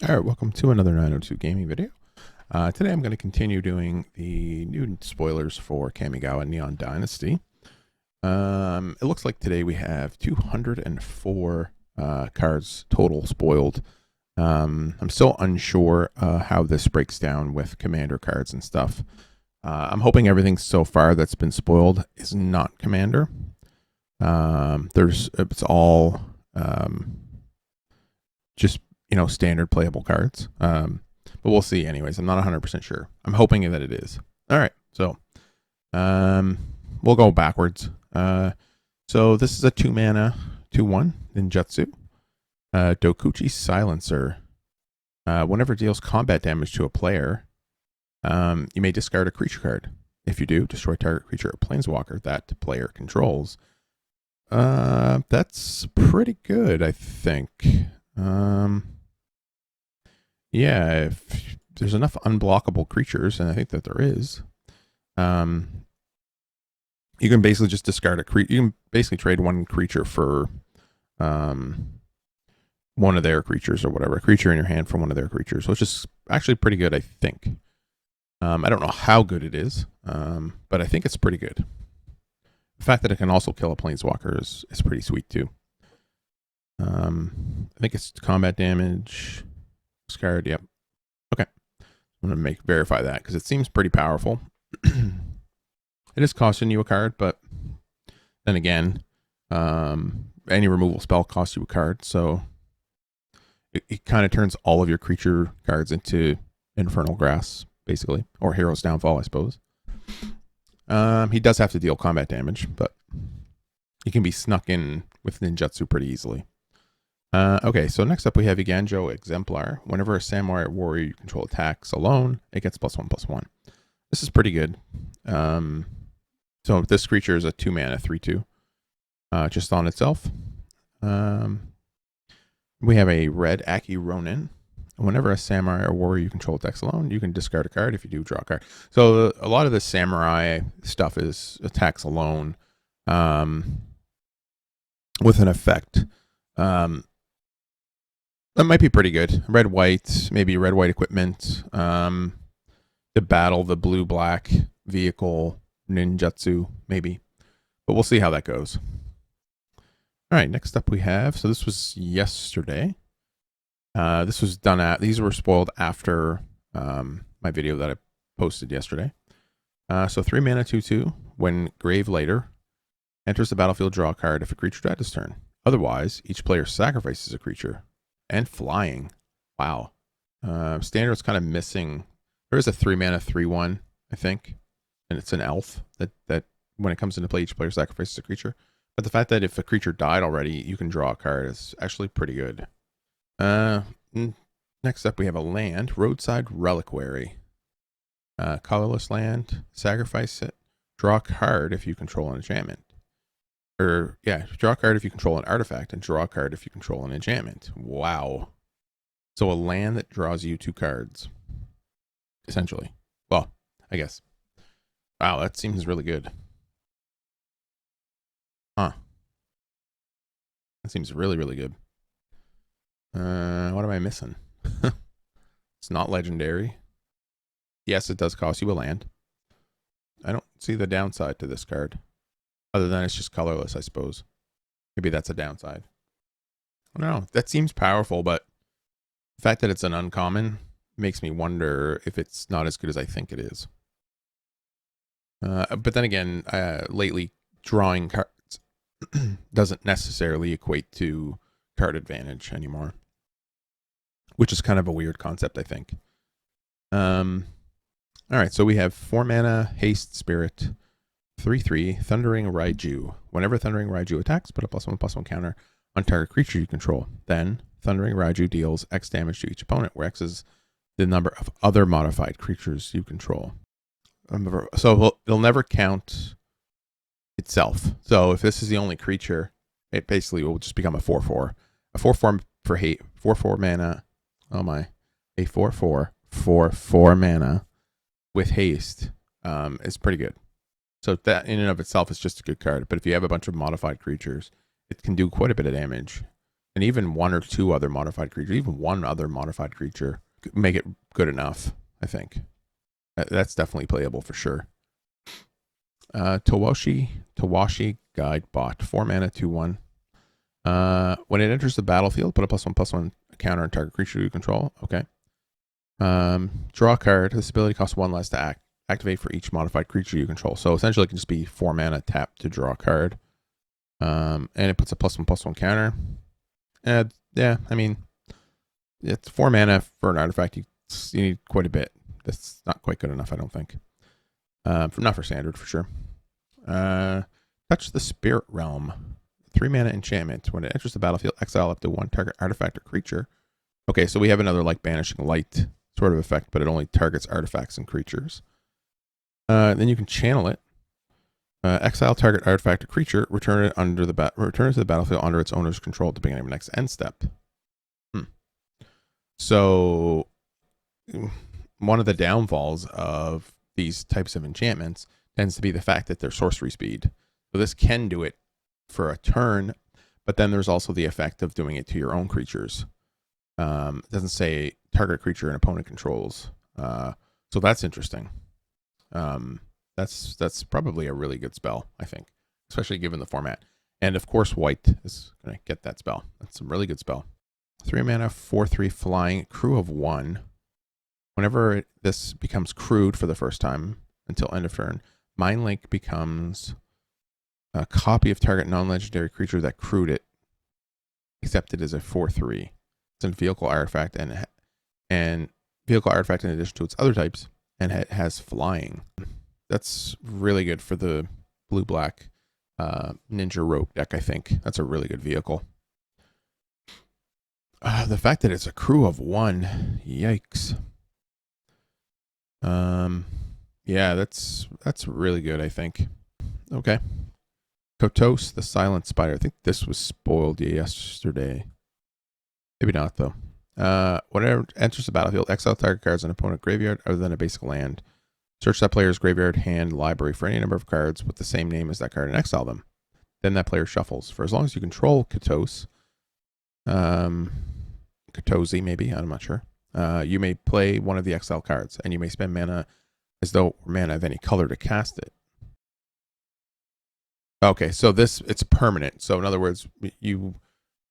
All right, welcome to another 902 gaming video. Today I'm going to continue doing the new spoilers for Kamigawa Neon Dynasty. It looks like today we have 204 cards total spoiled. I'm still unsure how this breaks down with commander cards and stuff. I'm hoping everything so far that's been spoiled is not commander. It's all just standard playable cards. But we'll see anyways. I'm not 100% sure. I'm hoping that it is. All right. So we'll go backwards. So this is a 2-mana, 2/1 ninjutsu. Dokuchi Silencer. Whenever it deals combat damage to a player, you may discard a creature card. If you do, destroy target creature or planeswalker that the player controls. That's pretty good, I think. Yeah, if there's enough unblockable creatures, and I think that there is, you can basically just discard a creature. You can basically trade one creature for one of their creatures or whatever, a creature in your hand for one of their creatures, which is actually pretty good, I think. I don't know how good it is, but I think it's pretty good. The fact that it can also kill a planeswalker is pretty sweet too. I think it's combat damage. Discard, yep. Okay. I'm going to verify that because it seems pretty powerful. It is costing you a card, but then again, any removal spell costs you a card, so it kind of turns all of your creature cards into Infernal Grass, basically, or Hero's Downfall, I suppose. He does have to deal combat damage, but he can be snuck in with ninjutsu pretty easily. Okay, so next up we have Iganjo Exemplar. Whenever a samurai or warrior you control attacks alone, it gets +1/+1. This is pretty good. So this creature is a 2-mana 3/2, just on itself. We have a red Aki Ronin. Whenever a samurai or warrior you control attacks alone, you can discard a card. If you do, draw a card. So a lot of the samurai stuff is attacks alone, with an effect. That might be pretty good. Red-white, maybe red-white equipment, to battle the blue-black vehicle ninjutsu, maybe. But we'll see how that goes. All right, next up we have, so this was yesterday. This was done these were spoiled after my video that I posted yesterday. So 3-mana 2/2, when Grave Later enters the battlefield, draw a card if a creature died this turn. Otherwise, each player sacrifices a creature. And flying. Wow. Standard's kind of missing. There is a 3-mana 3/1, I think. And it's an elf that when it comes into play, each player sacrifices a creature. But the fact that if a creature died already, you can draw a card is actually pretty good. Next up, we have a land. Roadside Reliquary. Colorless land. Sacrifice it. Draw a card if you control an enchantment. Draw a card if you control an artifact, and draw a card if you control an enchantment. Wow. So a land that draws you 2 cards, essentially. Well, I guess. Wow, that seems really good. Huh. That seems really, really good. What am I missing? It's not legendary. Yes, it does cost you a land. I don't see the downside to this card. Other than it's just colorless, I suppose. Maybe that's a downside. I don't know. That seems powerful, but the fact that it's an uncommon makes me wonder if it's not as good as I think it is. But then again, lately, drawing cards doesn't necessarily equate to card advantage anymore, which is kind of a weird concept, I think. All right, so we have 4-mana Haste Spirit. 3/3, Thundering Raiju. Whenever Thundering Raiju attacks, put a +1/+1 counter on target creature you control. Then, Thundering Raiju deals X damage to each opponent, where X is the number of other modified creatures you control. So it'll never count itself. So if this is the only creature, it basically will just become a 4/4. A 4/4 for hate, 4/4 mana. Oh my. A 4/4 for 4 mana with haste is pretty good. So that in and of itself is just a good card. But if you have a bunch of modified creatures, it can do quite a bit of damage. and even one or two other modified creatures, even one other modified creature, make it good enough, I think. That's definitely playable for sure. Tawashi Guide Bot, 4 mana, 2/1. When it enters the battlefield, put a +1/+1 counter on target creature you control. Okay. Draw a card. This ability costs 1 less to activate for each modified creature you control. So essentially it can just be 4 mana, tap to draw a card. And it puts a +1/+1 counter. Yeah, I mean, it's 4 mana for an artifact. You need quite a bit. That's not quite good enough, I don't think. Not for standard, for sure. Touch the Spirit Realm. 3 mana enchantment. When it enters the battlefield, exile up to 1 target artifact or creature. Okay, so we have another like Banishing Light sort of effect, but it only targets artifacts and creatures. Then you can channel it. Exile target artifact or creature. Return it to the battlefield under its owner's control at the beginning of the next end step. So one of the downfalls of these types of enchantments tends to be the fact that they're sorcery speed. So this can do it for a turn, but then there's also the effect of doing it to your own creatures. It doesn't say target creature and opponent controls. So that's interesting. That's probably a really good spell, I think, especially given the format. And of course, white is going to get that spell. That's a really good spell. 3 mana, 4/3 flying, crew of 1. Whenever this becomes crewed for the first time until end of turn, Mind Link becomes a copy of target non-legendary creature that crewed it, except it is a 4/3. It's a vehicle artifact and vehicle artifact in addition to its other types, and it has flying. That's really good for the blue-black Ninja Rogue deck, I think. That's a really good vehicle. The fact that it's a crew of 1, yikes. Yeah, that's really good, I think. Okay. Kotos, the Silent Spider. I think this was spoiled yesterday. Maybe not, though. Whenever it enters the battlefield, exile target cards in opponent graveyard other than a basic land. Search that player's graveyard, hand, library for any number of cards with the same name as that card and exile them. Then that player shuffles. For as long as you control Kotos, Kotosi maybe, I'm not sure. You may play one of the exile cards, and you may spend mana as though mana of any color to cast it. Okay, so it's permanent. So in other words, you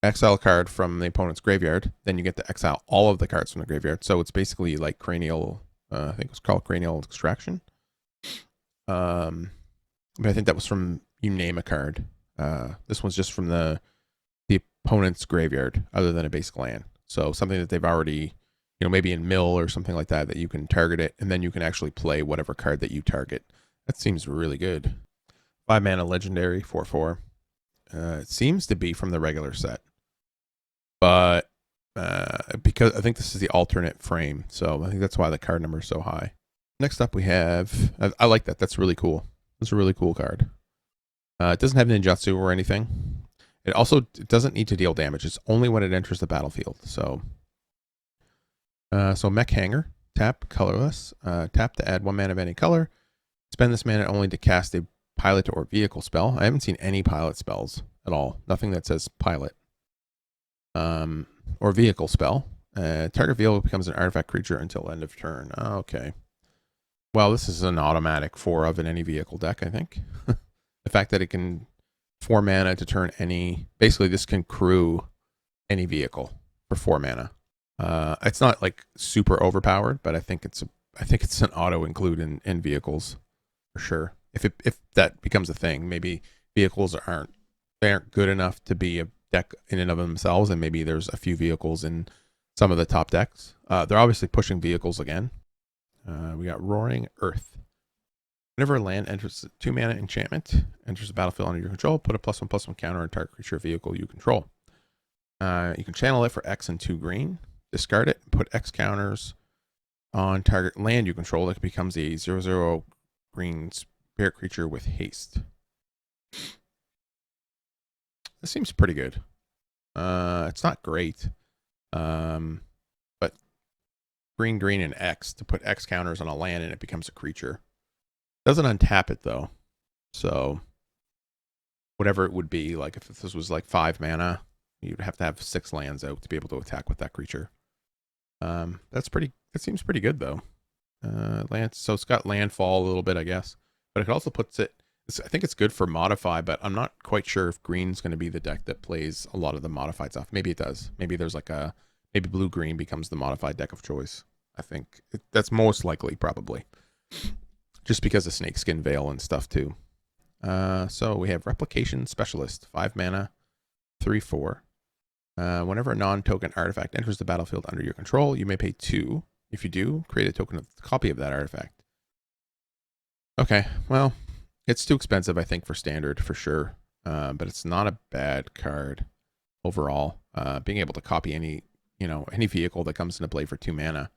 exile a card from the opponent's graveyard, then you get to exile all of the cards from the graveyard. So it's basically like Cranial, I think it was called Cranial Extraction. But I think that was from you name a card. This one's just from the opponent's graveyard, other than a basic land. So something that they've already, maybe in mill or something like that you can target it, and then you can actually play whatever card that you target. That seems really good. 5 mana legendary, 4/4. It seems to be from the regular set, but because I think this is the alternate frame, so I think that's why the card number is so high. Next up we have, I like that. That's really cool. That's a really cool card. It doesn't have ninjutsu or anything. It doesn't need to deal damage. It's only when it enters the battlefield. So Mech Hanger, tap, colorless, tap to add 1 mana of any color. Spend this mana only to cast a pilot or vehicle spell. I haven't seen any pilot spells at all. Nothing that says pilot. Or vehicle spell. Target vehicle becomes an artifact creature until end of turn. Okay. Well, this is an automatic 4 of in any vehicle deck, I think. The fact that it can 4 mana to turn basically this can crew any vehicle for 4 mana. It's not like super overpowered, but I think it's an auto include in vehicles for sure. If that becomes a thing, maybe vehicles aren't good enough to be a deck in and of themselves, and maybe there's a few vehicles in some of the top decks. They're obviously pushing vehicles again. We got Roaring Earth. Whenever a land enters 2 mana enchantment, enters the battlefield under your control, put a +1/+1 counter on target creature or vehicle you control. You can channel it for X and 2 green. Discard it and put X counters on target land you control. It becomes a 0/0 green spirit creature with haste. This seems pretty good. It's not great. But green, and X to put X counters on a land and it becomes a creature. Doesn't untap it though. So whatever it would be, like if this was like 5 mana, You'd have to have 6 lands out to be able to attack with that creature. That seems pretty good though. So it's got landfall a little bit, I guess, but it also puts it. I think it's good for modify, but I'm not quite sure if green's going to be the deck that plays a lot of the modified stuff. Maybe it does. Maybe there's like maybe blue green becomes the modified deck of choice. I think that's most likely, probably, just because of Snakeskin Veil and stuff too. So we have Replication Specialist, 5 mana, 3/4. Whenever a non-token artifact enters the battlefield under your control, you may pay 2. If you do, create a token of copy of that artifact. Okay, well, it's too expensive, I think, for standard for sure. But it's not a bad card overall. Being able to copy any vehicle that comes into play for 2 mana,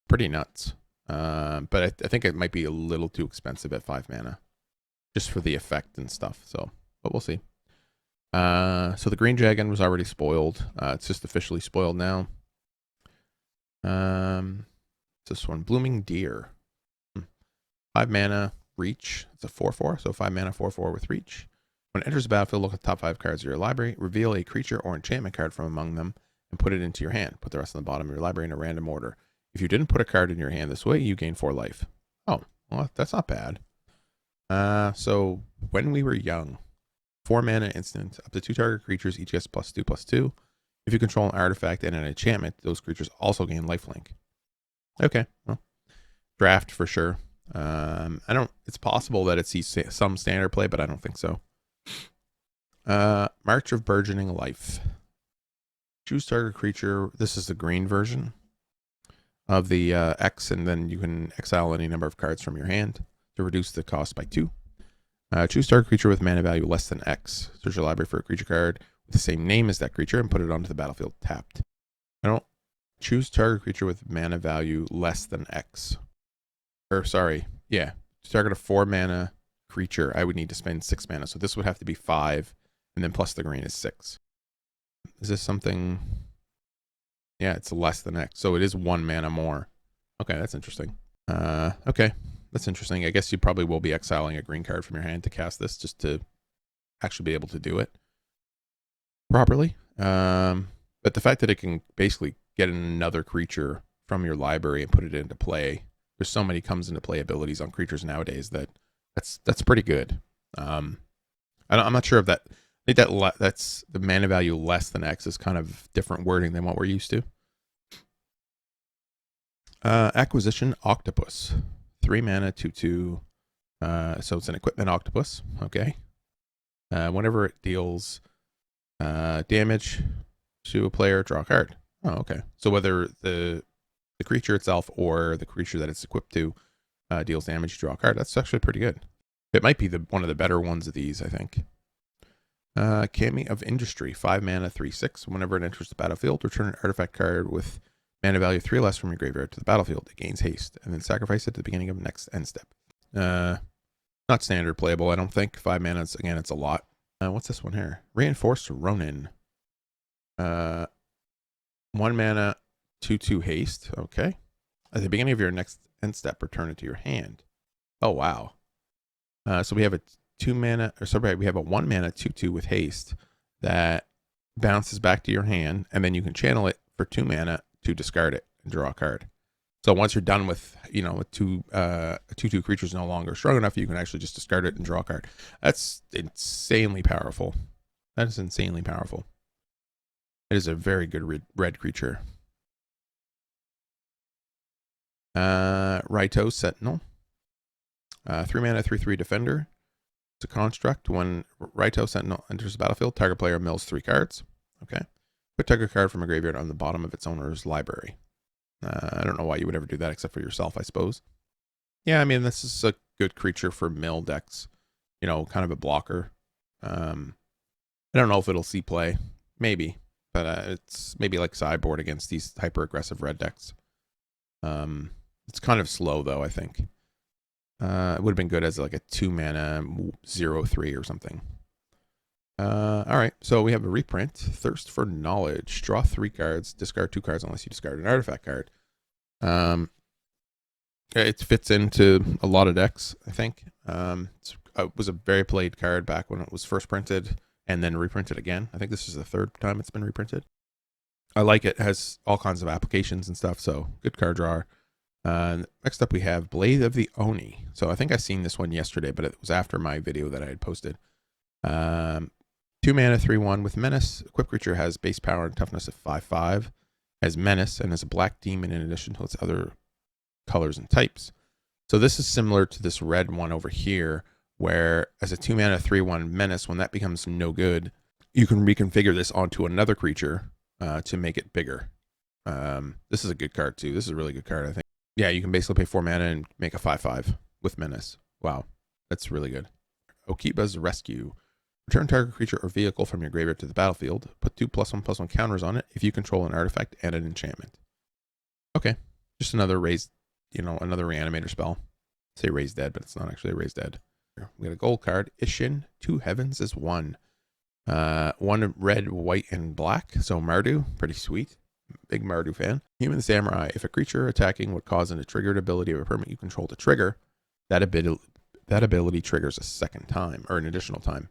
pretty nuts. But I think it might be a little too expensive at 5 mana, just for the effect and stuff. So, but we'll see. So the Green Dragon was already spoiled. It's just officially spoiled now. This one, Blooming Deer. 5 mana, reach. It's a 4/4, so 5 mana, 4/4 with reach. When it enters the battlefield, look at the top 5 cards of your library, reveal a creature or enchantment card from among them, and put it into your hand. Put the rest on the bottom of your library in a random order. If you didn't put a card in your hand this way, you gain 4 life. Oh, well, that's not bad. So when we were young, 4 mana instant, up to 2 target creatures, each gets +2/+2. If you control an artifact and an enchantment, those creatures also gain lifelink. Okay, well, draft for sure. It's possible that it sees some standard play, but I don't think so. March of Burgeoning Life. Choose target creature. This is the green version of the X, and then you can exile any number of cards from your hand to reduce the cost by 2. Choose target creature with mana value less than X. Search your library for a creature card with the same name as that creature and put it onto the battlefield tapped. Choose target creature with mana value less than X. Or sorry, yeah. To target a 4 mana creature, I would need to spend 6 mana. So this would have to be 5, and then plus the green is 6. Is this something? Yeah, it's less than X. So it is 1 mana more. Okay, that's interesting. Okay, that's interesting. I guess you probably will be exiling a green card from your hand to cast this, just to actually be able to do it properly. But the fact that it can basically get another creature from your library and put it into play, there's so many comes into play abilities on creatures nowadays that's pretty good. I'm not sure if that. I think that's the mana value less than X is kind of different wording than what we're used to. Acquisition Octopus, 3 mana, 2/2. So it's an equipment octopus. Okay. Whenever it deals damage to a player, draw a card. Oh, okay. So whether the creature itself or the creature that it's equipped to deals damage, you draw a card. That's actually pretty good. It might be one of the better ones of these, I think. Kami of Industry, 5 mana, 3/6. Whenever it enters the battlefield, return an artifact card with mana value 3 less from your graveyard to the battlefield. It gains haste, and then sacrifice it at the beginning of next end step. Not standard playable, I don't think. 5 mana, again, it's a lot. What's this one here? Reinforced Ronin. 1 mana, 2/2 haste. Okay. At the beginning of your next end step, return it to your hand. Oh, wow. So we have a 2 mana, or sorry, we have a 1 mana 2/2 with haste that bounces back to your hand, and then you can channel it for 2 mana to discard it and draw a card. So once you're done with, with 2/2 creatures no longer strong enough, you can actually just discard it and draw a card. That's insanely powerful. That is insanely powerful. It is a very good red creature. Raiju Sentinel. 3 mana, 3/3 defender. It's a construct. When Raiju Sentinel enters the battlefield, target player mills 3 cards. Okay. Put target card from a graveyard on the bottom of its owner's library. I don't know why you would ever do that except for yourself, I suppose. Yeah, I mean, this is a good creature for mill decks. Kind of a blocker. I don't know if it'll see play. Maybe. But it's maybe like sideboard against these hyper-aggressive red decks. It's kind of slow, though, I think. It would have been good as like a 2 mana 0/3 or something. All right, so we have a reprint. Thirst for Knowledge. Draw 3 cards. Discard 2 cards unless you discard an artifact card. It fits into a lot of decks, I think. It was a very played card back when it was first printed, and then reprinted again. I think this is the third time it's been reprinted. I like it. It has all kinds of applications and stuff, so good card drawer. Next up we have Blade of the Oni. So I think I seen this one yesterday, but it was after my video that I had posted. 2 mana, 3/1 with Menace. Equipped creature has base power and toughness of 5/5, has Menace, and is a black demon in addition to its other colors and types. So this is similar to this red one over here, where as a 2 mana, 3/1 Menace, when that becomes no good, you can reconfigure this onto another creature to make it bigger. This is a good card too. This is a really good card, I think. Yeah, you can basically pay 4 mana and make a 5/5 with Menace. Wow, that's really good. Okiba's Rescue. Return target creature or vehicle from your graveyard to the battlefield. Put 2 +1/+1 counters on it if you control an artifact and an enchantment. Okay, just another raised, another reanimator spell. I say raised dead, but it's not actually a raised dead. We got a gold card. Ishin, 2 heavens is 1. 1 red, white, and black. So Mardu, pretty sweet. Big Mardu fan. Human Samurai. If a creature attacking would cause a triggered ability of a permanent you control to trigger, that ability triggers a second time, or an additional time.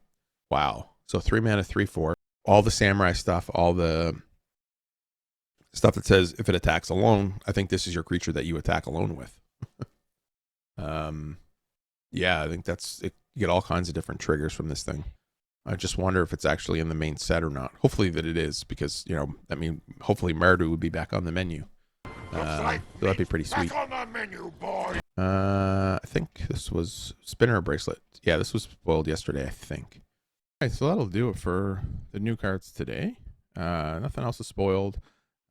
Wow. So 3 mana, 3/4. All the samurai stuff, all the stuff that says if it attacks alone, I think this is your creature that you attack alone with. Yeah, I think that's it. You get all kinds of different triggers from this thing. I just wonder if it's actually in the main set or not. Hopefully that it is, because hopefully Mardu would be back on the menu. So that'd be pretty sweet. Back on the menu, boy. I think this was Spinner Bracelet. Yeah, this was spoiled yesterday, I think. All right, so that'll do it for the new cards today. Nothing else is spoiled.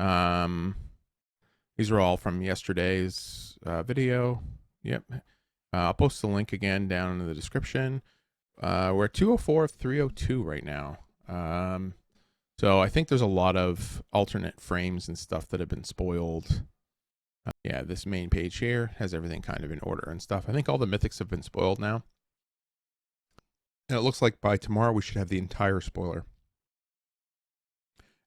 These are all from yesterday's video. Yep. I'll post the link again down in the description. We're at 204 of 302 right now. So I think there's a lot of alternate frames and stuff that have been spoiled. Yeah, this main page here has everything kind of in order and stuff. I think all the mythics have been spoiled now. And it looks like by tomorrow we should have the entire spoiler.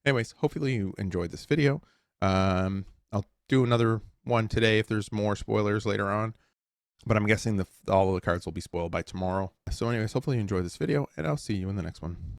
Anyways, hopefully you enjoyed this video. I'll do another one today if there's more spoilers later on. But I'm guessing all of the cards will be spoiled by tomorrow. So anyways, hopefully you enjoyed this video, and I'll see you in the next one.